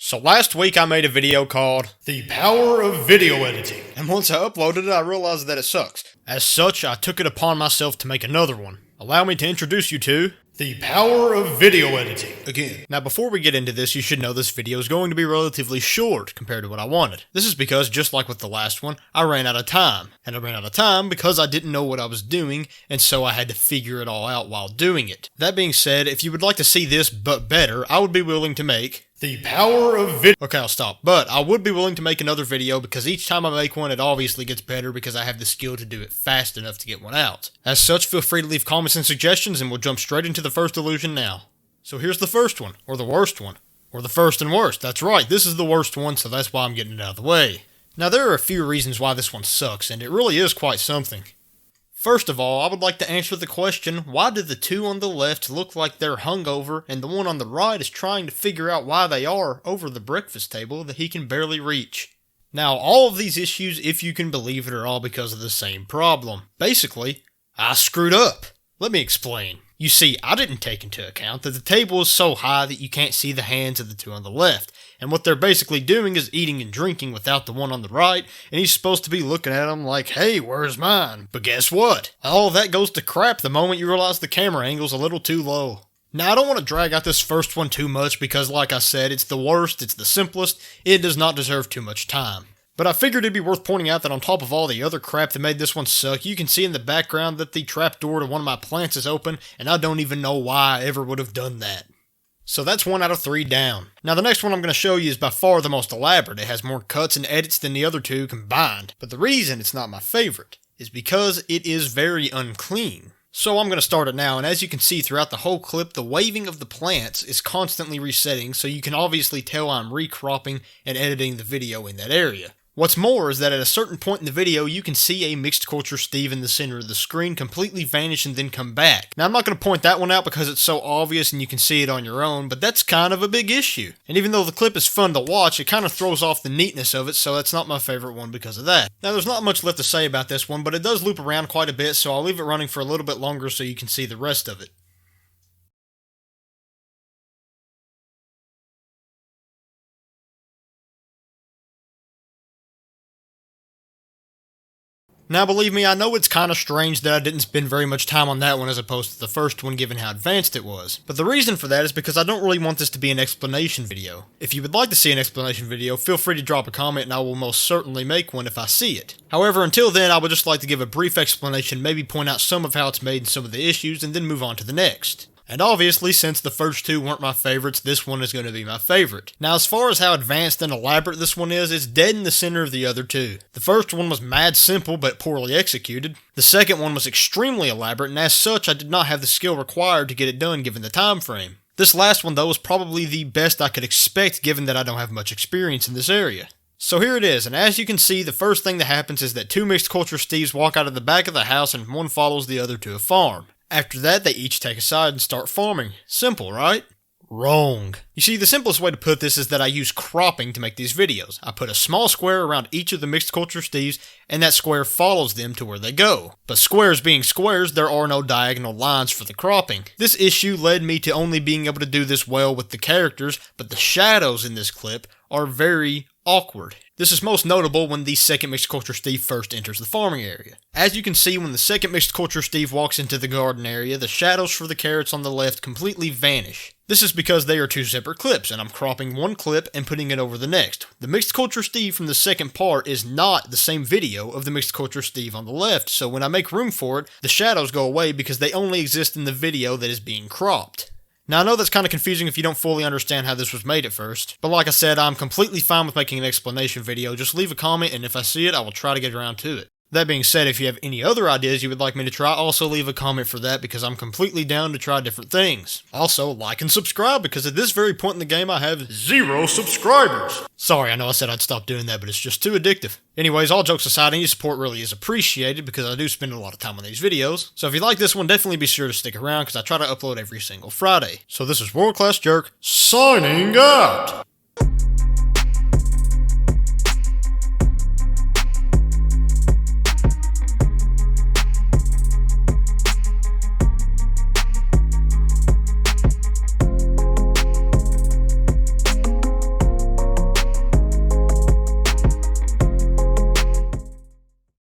So last week I made a video called The Power of Video Editing, and once I uploaded it I realized that it sucks. As such, I took it upon myself to make another one. Allow me to introduce you to The Power of Video Editing again. Now before we get into this, you should know this video is going to be relatively short compared to what I wanted. This is because, just like with the last one, I ran out of time. And I ran out of time because I didn't know what I was doing, and so I had to figure it all out while doing it. That being said, if you would like to see this but better, I would be willing to make The Power of Video. Okay, I'll stop. But I would be willing to make another video because each time I make one, it obviously gets better because I have the skill to do it fast enough to get one out. As such, feel free to leave comments and suggestions and we'll jump straight into the first illusion now. So here's the first one, or the worst one, or the first and worst. That's right, this is the worst one, so that's why I'm getting it out of the way. Now there are a few reasons why this one sucks, and it really is quite something. First of all, I would like to answer the question, why do the two on the left look like they're hungover and the one on the right is trying to figure out why they are over the breakfast table that he can barely reach? Now, all of these issues, if you can believe it, are all because of the same problem. Basically, I screwed up. Let me explain. You see, I didn't take into account that the table is so high that you can't see the hands of the two on the left, and what they're basically doing is eating and drinking without the one on the right, and he's supposed to be looking at them like, hey, where's mine? But guess what? All of that goes to crap the moment you realize the camera angle's a little too low. Now, I don't want to drag out this first one too much because, like I said, it's the worst, it's the simplest, it does not deserve too much time. But I figured it'd be worth pointing out that on top of all the other crap that made this one suck, you can see in the background that the trapdoor to one of my plants is open, and I don't even know why I ever would have done that. So that's 1 out of 3 down. Now the next one I'm going to show you is by far the most elaborate. It has more cuts and edits than the other two combined. But the reason it's not my favorite is because it is very unclean. So I'm going to start it now, and as you can see throughout the whole clip, the waving of the plants is constantly resetting, so you can obviously tell I'm recropping and editing the video in that area. What's more is that at a certain point in the video, you can see a mixed culture Steve in the center of the screen completely vanish and then come back. Now I'm not going to point that one out because it's so obvious and you can see it on your own, but that's kind of a big issue. And even though the clip is fun to watch, it kind of throws off the neatness of it, so that's not my favorite one because of that. Now there's not much left to say about this one, but it does loop around quite a bit, so I'll leave it running for a little bit longer so you can see the rest of it. Now believe me, I know it's kind of strange that I didn't spend very much time on that one as opposed to the first one given how advanced it was. But the reason for that is because I don't really want this to be an explanation video. If you would like to see an explanation video, feel free to drop a comment and I will most certainly make one if I see it. However, until then, I would just like to give a brief explanation, maybe point out some of how it's made and some of the issues, and then move on to the next. And obviously, since the first two weren't my favorites, this one is going to be my favorite. Now, as far as how advanced and elaborate this one is, it's dead in the center of the other two. The first one was mad simple but poorly executed. The second one was extremely elaborate, and as such, I did not have the skill required to get it done given the time frame. This last one, though, was probably the best I could expect given that I don't have much experience in this area. So here it is, and as you can see, the first thing that happens is that two mixed culture Steves walk out of the back of the house and one follows the other to a farm. After that, they each take a side and start farming. Simple, right? Wrong. You see, the simplest way to put this is that I use cropping to make these videos. I put a small square around each of the mixed culture Steves, and that square follows them to where they go. But squares being squares, there are no diagonal lines for the cropping. This issue led me to only being able to do this well with the characters, but the shadows in this clip are very awkward. This is most notable when the second mixed culture Steve first enters the farming area. As you can see, when the second mixed culture Steve walks into the garden area, the shadows for the carrots on the left completely vanish. This is because they are two separate clips, and I'm cropping one clip and putting it over the next. The mixed culture Steve from the second part is not the same video of the mixed culture Steve on the left, so when I make room for it, the shadows go away because they only exist in the video that is being cropped. Now I know that's kind of confusing if you don't fully understand how this was made at first, but like I said, I'm completely fine with making an explanation video. Just leave a comment and if I see it, I will try to get around to it. That being said, if you have any other ideas you would like me to try, also leave a comment for that because I'm completely down to try different things. Also, like and subscribe because at this very point in the game I have 0 subscribers. Sorry, I know I said I'd stop doing that, but it's just too addictive. Anyways, all jokes aside, any support really is appreciated because I do spend a lot of time on these videos. So if you like this one, definitely be sure to stick around because I try to upload every single Friday. So this is World Class Jerk, signing out!